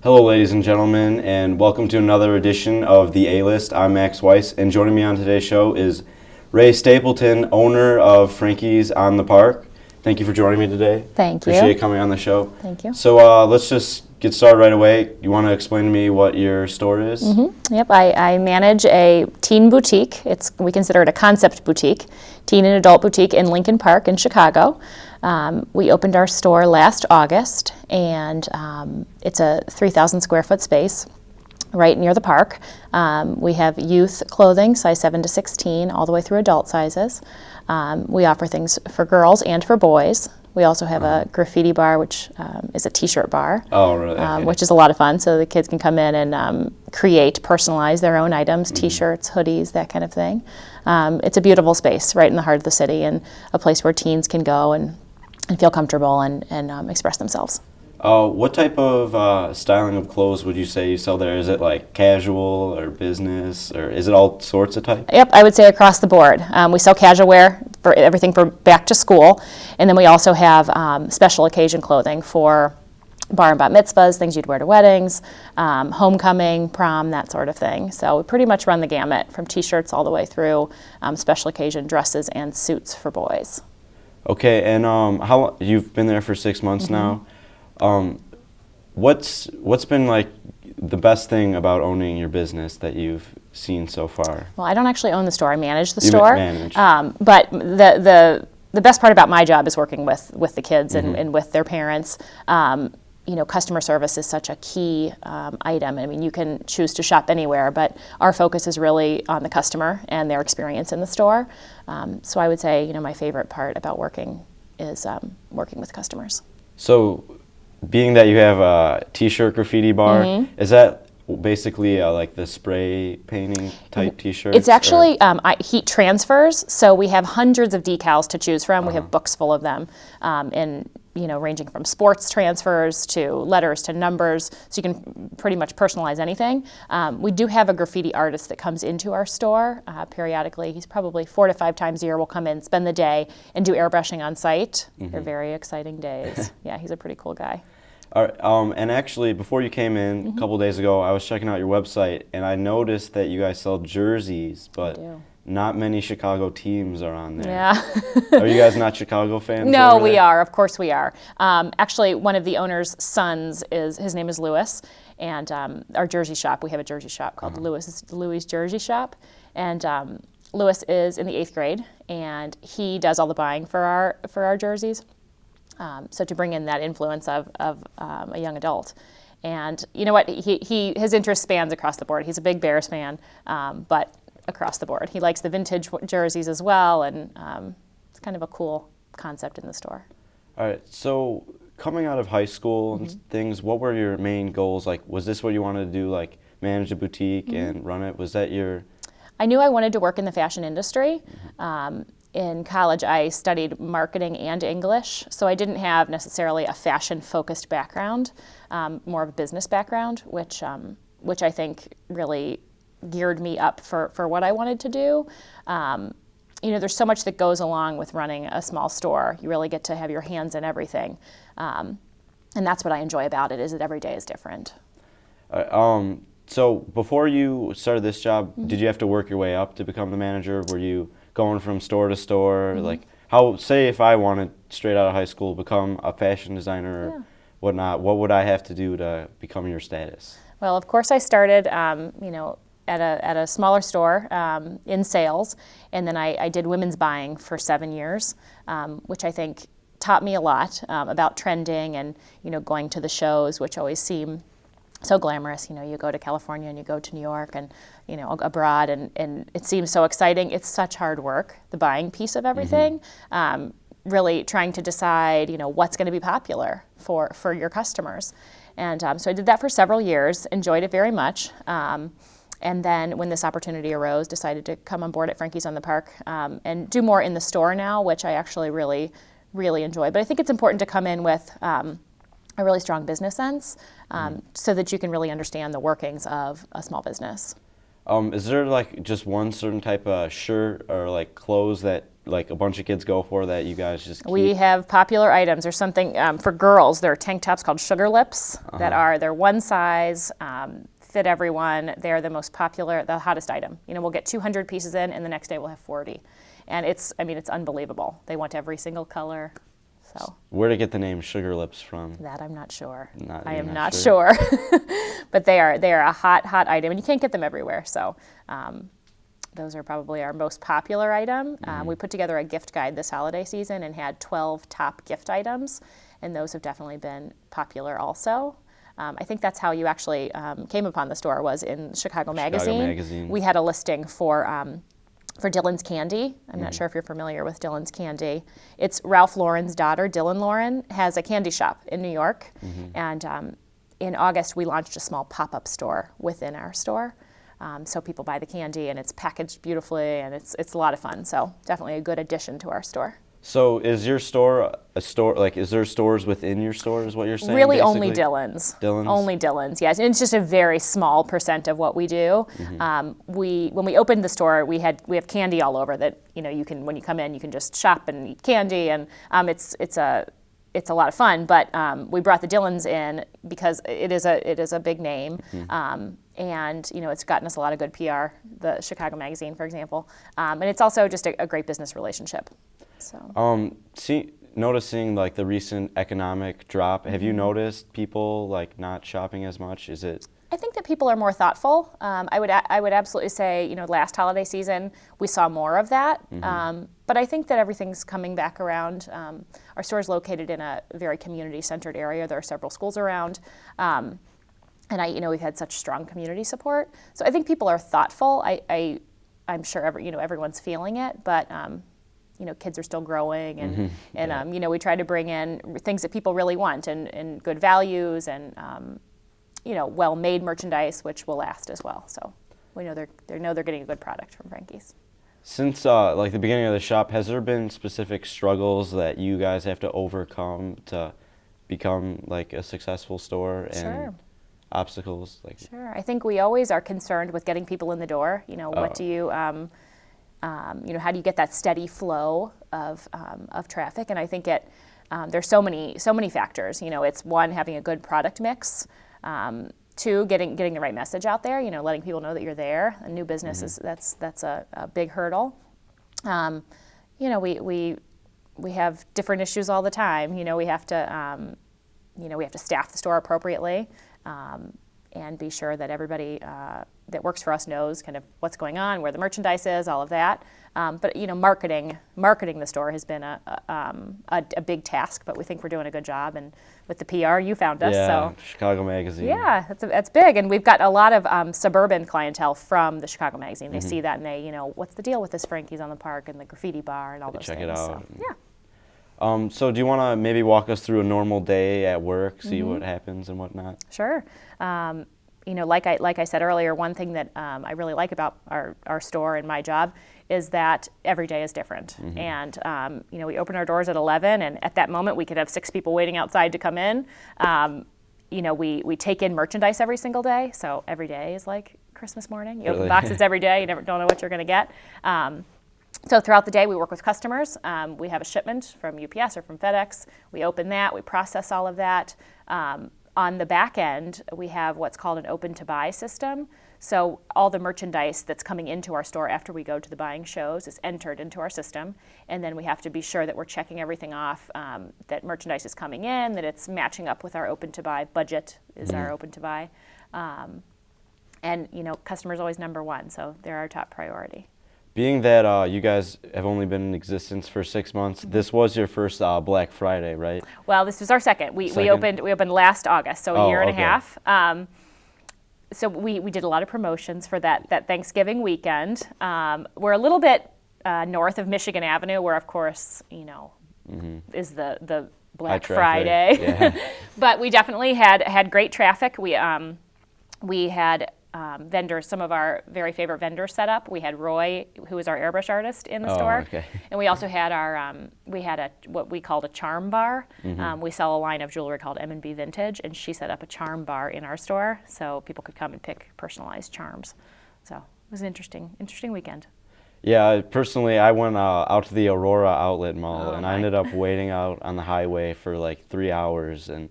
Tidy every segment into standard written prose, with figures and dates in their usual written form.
Hello, ladies and gentlemen, and welcome to another edition of the A-List. I'm Max Weiss, and joining me on today's show is Rae Stapleton, owner of Frankie's on the Park. Thank you for joining me today. Thank you. Appreciate coming on the show. Thank you. So let's just get started right away. You want to explain to me what your store is? Yep, I manage a teen boutique. We consider it a concept boutique, teen and adult boutique in Lincoln Park in Chicago. We opened our store last August, and it's a 3,000 square foot space right near the park. We have youth clothing, size 7 to 16, all the way through adult sizes. We offer things for girls and for boys. We also have a graffiti bar, which is a t-shirt bar. Oh, really? Which is a lot of fun, so the kids can come in and personalize their own items, t-shirts, hoodies, that kind of thing. It's a beautiful space right in the heart of the city, and a place where teens can go and feel comfortable and express themselves. What type of styling of clothes would you say you sell there? Is it like casual or business, or is it all sorts of type? Yep, I would say across the board. We sell casual wear for everything for back to school, and then we also have special occasion clothing for bar and bat mitzvahs, things you'd wear to weddings, homecoming, prom, that sort of thing. So we pretty much run the gamut from t-shirts all the way through special occasion dresses and suits for boys. Okay, and you've been there for 6 months now. What's been like the best thing about owning your business that you've seen so far? Well, I don't actually own the store. I manage the You store. manage. But the best part about my job is working with the kids and with their parents. Customer service is such a key item. I mean, you can choose to shop anywhere, but our focus is really on the customer and their experience in the store. So I would say, my favorite part about working is working with customers. So, being that you have a t-shirt graffiti bar, is that basically like the spray painting type t-shirts? It's actually heat transfers, so we have hundreds of decals to choose from. We have books full of them, ranging from sports transfers to letters to numbers, so you can pretty much personalize anything. We do have a graffiti artist that comes into our store periodically. He's probably 4 to 5 times a year will come in, spend the day, and do airbrushing on site. They're very exciting days. Yeah, he's a pretty cool guy. All right, and actually, before you came in a couple days ago, I was checking out your website, and I noticed that you guys sell jerseys, but not many Chicago teams are on there. Yeah. Are you guys not Chicago fans? No, we are. Of course we are. Actually, one of the owner's sons his name is Lewis, and our jersey shop, we have a jersey shop called Louis Jersey Shop, and Lewis is in the 8th grade, and he does all the buying for our jerseys. So to bring in that influence of a young adult. And you know what, his interest spans across the board. He's a big Bears fan, but across the board. He likes the vintage jerseys as well, and it's kind of a cool concept in the store. All right, so coming out of high school and things, what were your main goals? Like, was this what you wanted to do, like manage a boutique and run it? Was that your... I knew I wanted to work in the fashion industry. In college, I studied marketing and English, so I didn't have necessarily a fashion-focused background, more of a business background, which I think really geared me up for what I wanted to do. There's so much that goes along with running a small store. You really get to have your hands in everything, and that's what I enjoy about it, is that every day is different. So before you started this job, did you have to work your way up to become the manager? Were you going from store to store? Like, say if I wanted straight out of high school become a fashion designer or whatnot, what would I have to do to become your status? Well, of course I started, at a smaller store in sales, and then I did women's buying for 7 years, which I think taught me a lot about trending and going to the shows, which always seem so glamorous. You go to California and you go to New York and abroad, and it seems so exciting. It's such hard work, the buying piece of everything. Really trying to decide what's going to be popular for your customers. And so I did that for several years, enjoyed it very much. And then when this opportunity arose, decided to come on board at Frankie's on the Park and do more in the store now, which I actually really, really enjoy. But I think it's important to come in with a really strong business sense so that you can really understand the workings of a small business. Is there like just one certain type of shirt or like clothes that like a bunch of kids go for that you guys just keep? We have popular items. There's something for girls. There are tank tops called Sugar Lips they're one size, fit everyone. They're the most popular, the hottest item. We'll get 200 pieces in, and the next day we'll have 40. And it's unbelievable. They want every single color. So where to get the name Sugar Lips from? that I'm not sure. Not- I you're am not not sure? sure. But they are a hot item, and you can't get them everywhere. So those are probably our most popular item. We put together a gift guide this holiday season and had 12 top gift items, and those have definitely been popular also. I think that's how you actually came upon the store, was in Chicago Magazine. We had a listing for Dylan's Candy. I'm not sure if you're familiar with Dylan's Candy. It's Ralph Lauren's daughter, Dylan Lauren, has a candy shop in New York. And in August, we launched a small pop-up store within our store. So people buy the candy, and it's packaged beautifully, and it's a lot of fun. So definitely a good addition to our store. So is your store a store, like is there stores within your store is what you're saying? Really basically? only Dylan's. Dylan's? Only Dylan's, yes. And it's just a very small % of what we do. When we opened the store, we have candy all over that, you can, when you come in, you can just shop and eat candy, and it's a lot of fun. But we brought the Dylan's in because it is a big name. And it's gotten us a lot of good PR, the Chicago Magazine, for example. And it's also just a great business relationship. So. Noticing like the recent economic drop, have you noticed people like not shopping as much? Is it? I think that people are more thoughtful. I would absolutely say, last holiday season we saw more of that. But I think that everything's coming back around. Our store is located in a very community-centered area. There are several schools around. And we've had such strong community support. So I think people are thoughtful. I'm sure everyone's feeling it, but kids are still growing, and we try to bring in things that people really want, and good values, and well-made merchandise, which will last as well. So we know they're getting a good product from Frankie's. Since like the beginning of the shop, has there been specific struggles that you guys have to overcome to become like a successful store? And Sure. Obstacles like? Sure. I think we always are concerned with getting people in the door. What do you how do you get that steady flow of traffic? And I think there's so many factors. It's one, having a good product mix. Two, getting the right message out there. Letting people know that you're there. A new business is that's a big hurdle. We have different issues all the time. We have to staff the store appropriately. And be sure that everybody that works for us knows kind of what's going on, where the merchandise is, all of that. But marketing the store has been a big task, but we think we're doing a good job. And with the PR, you found us. Yeah, so Chicago Magazine. Yeah, that's big, and we've got a lot of suburban clientele from the Chicago Magazine. They see that, and they what's the deal with this Frankie's on the Park and the graffiti bar and all those check things. it out. So, yeah. So do you want to maybe walk us through a normal day at work, see what happens and whatnot? Sure. Like I said earlier, one thing that I really like about our store and my job is that every day is different. And we open our doors at 11, and at that moment we could have 6 people waiting outside to come in. We take in merchandise every single day, so every day is like Christmas morning. You open boxes every day. You never don't know what you're going to get. So throughout the day, we work with customers. We have a shipment from UPS or from FedEx. We open that. We process all of that. On the back end, we have what's called an open-to-buy system. So all the merchandise that's coming into our store after we go to the buying shows is entered into our system. And then we have to be sure that we're checking everything off, that merchandise is coming in, that it's matching up with our open-to-buy. Budget is our open-to-buy. And, customers always number one, so they're our top priority. Being that you guys have only been in existence for 6 months, this was your first Black Friday, right? Well, this was our second. We opened last August, so a year and a half. So we did a lot of promotions for that Thanksgiving weekend. We're a little bit north of Michigan Avenue, where of course is the Black Friday. Yeah. But we definitely had great traffic. We had vendors, some of our very favorite vendors set up. We had Roy, who is our airbrush artist, in the store. Okay. And we also had what we called a charm bar. We sell a line of jewelry called M&B Vintage, and she set up a charm bar in our store so people could come and pick personalized charms. So was an interesting weekend. Yeah, personally, I went out to the Aurora Outlet Mall, Oh, and I ended up waiting out on the highway for like 3 hours, and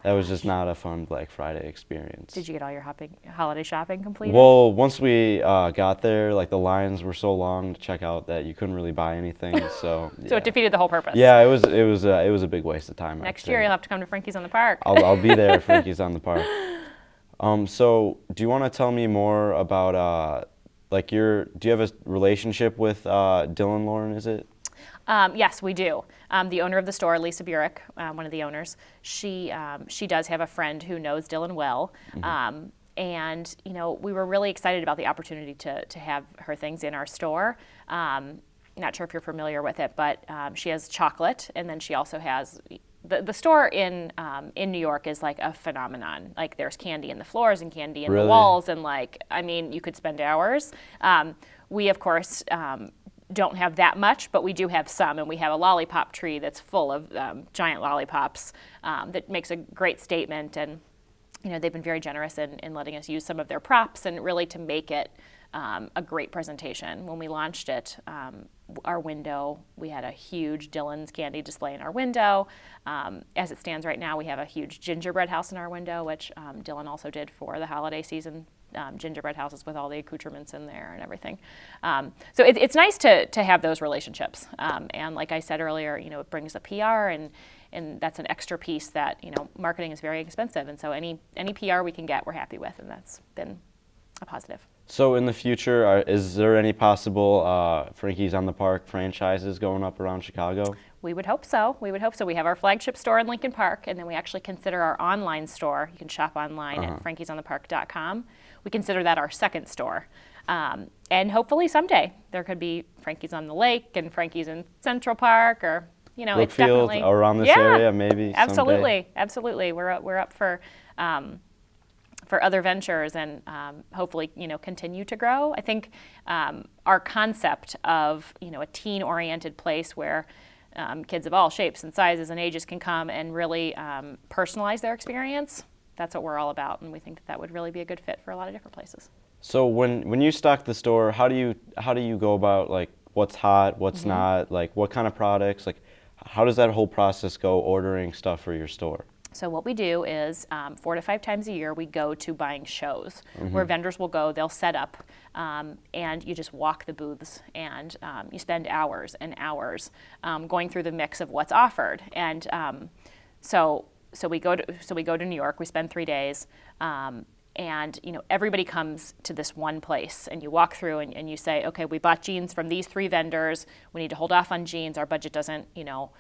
that was just not a fun Black Friday experience. Did you get all your holiday shopping completed? Well, once we got there, like the lines were so long to check out that you couldn't really buy anything. So So it defeated the whole purpose. yeah, it was a big waste of time. Next year you'll have to come to Frankie's on the Park. I'll be there if Frankie's on the Park. So do you want to tell me more about like do you have a relationship with Dylan Lauren, is it? Yes, we do. The owner of the store, Lisa Burek, one of the owners, she does have a friend who knows Dylan well. And, you know, we were really excited about the opportunity to have her things in our store. Not sure if you're familiar with it, but she has chocolate, and then she also has the store in New York is like a phenomenon. Like there's candy in the floors and candy in the walls, and like, I mean, you could spend hours. We of course don't have that much, but we do have some, and we have a lollipop tree that's full of giant lollipops that makes a great statement. And you know, they've been very generous in letting us use some of their props and really to make it a great presentation. When we launched it, our window, we had a huge Dylan's candy display in our window. As it stands right now, we have a huge gingerbread house in our window, which Dylan also did for the holiday season. Gingerbread houses with all the accoutrements in there and everything. So it's nice to have those relationships. And like I said earlier, you know, it brings a PR, and that's an extra piece that, you know, marketing is very expensive. And so any PR we can get, we're happy with, and that's been a positive. So in the future, is there any possible Frankie's on the Park franchises going up around Chicago? We would hope so. We have our flagship store in Lincoln Park, and then we actually consider our online store. You can shop online at frankiesonthepark.com. We consider that our second store. And hopefully someday there could be Frankie's on the Lake and Frankie's in Central Park, or, you know, it's definitely around this area, maybe absolutely, someday. Absolutely. We're up for other ventures, and hopefully, you know, continue to grow. I think our concept of, you know, a teen-oriented place where kids of all shapes and sizes and ages can come and really personalize their experience, that's what we're all about, and we think that would really be a good fit for a lot of different places. So when you stock the store, how do you go about, like, what's hot, what's not, like what kind of products, like how does that whole process go, ordering stuff for your store? So what we do is 4 to 5 times a year we go to buying shows where vendors will go, they'll set up, and you just walk the booths, and you spend hours and hours going through the mix of what's offered. And so we go to New York. We spend 3 days, and you know, everybody comes to this one place, and you walk through and you say, okay, we bought jeans from these 3 vendors. We need to hold off on jeans. Our budget doesn't, you know,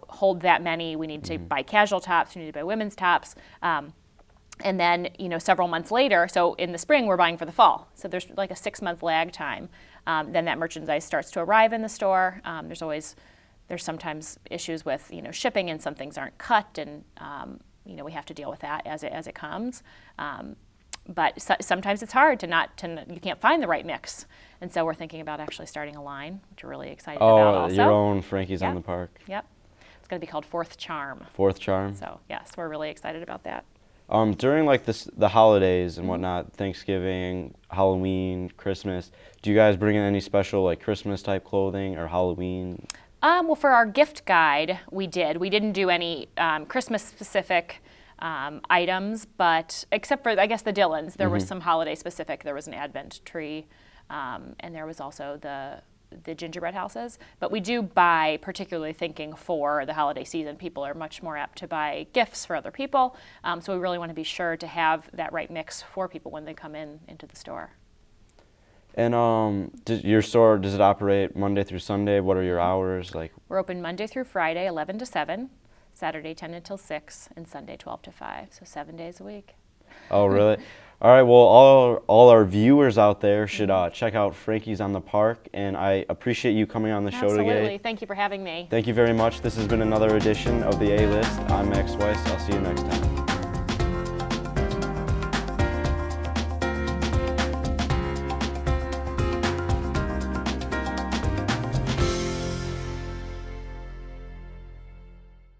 hold that many. We need to buy casual tops. We need to buy women's tops. And then, you know, several months later, so in the spring, we're buying for the fall. So there's like a 6-month lag time. Then that merchandise starts to arrive in the store. There's sometimes issues with, you know, shipping, and some things aren't cut, and, you know, we have to deal with that as it comes. But sometimes it's hard you can't find the right mix. And so we're thinking about actually starting a line, which we're really excited about also. Your own Frankie's on the Park. Yep. It's going to be called Fourth Charm. Fourth Charm. So yes, we're really excited about that. During like the holidays and whatnot, Thanksgiving, Halloween, Christmas, do you guys bring in any special like Christmas type clothing or Halloween? Well, for our gift guide, we did. We didn't do any Christmas specific items, but except for, I guess, the Dylans, there was some holiday specific. There was an Advent tree, and there was also the gingerbread houses. But we do buy, particularly thinking for the holiday season, people are much more apt to buy gifts for other people. So we really want to be sure to have that right mix for people when they come into the store. And your store, does it operate Monday through Sunday? What are your hours like? We're open Monday through Friday, 11 to 7, Saturday 10 until 6, and Sunday 12 to 5. So 7 days a week. Oh, really? All right, well, all our viewers out there should check out Frankie's on the Park, and I appreciate you coming on the show today. Absolutely. Thank you for having me. Thank you very much. This has been another edition of the A-List. I'm Max Weiss. I'll see you next time.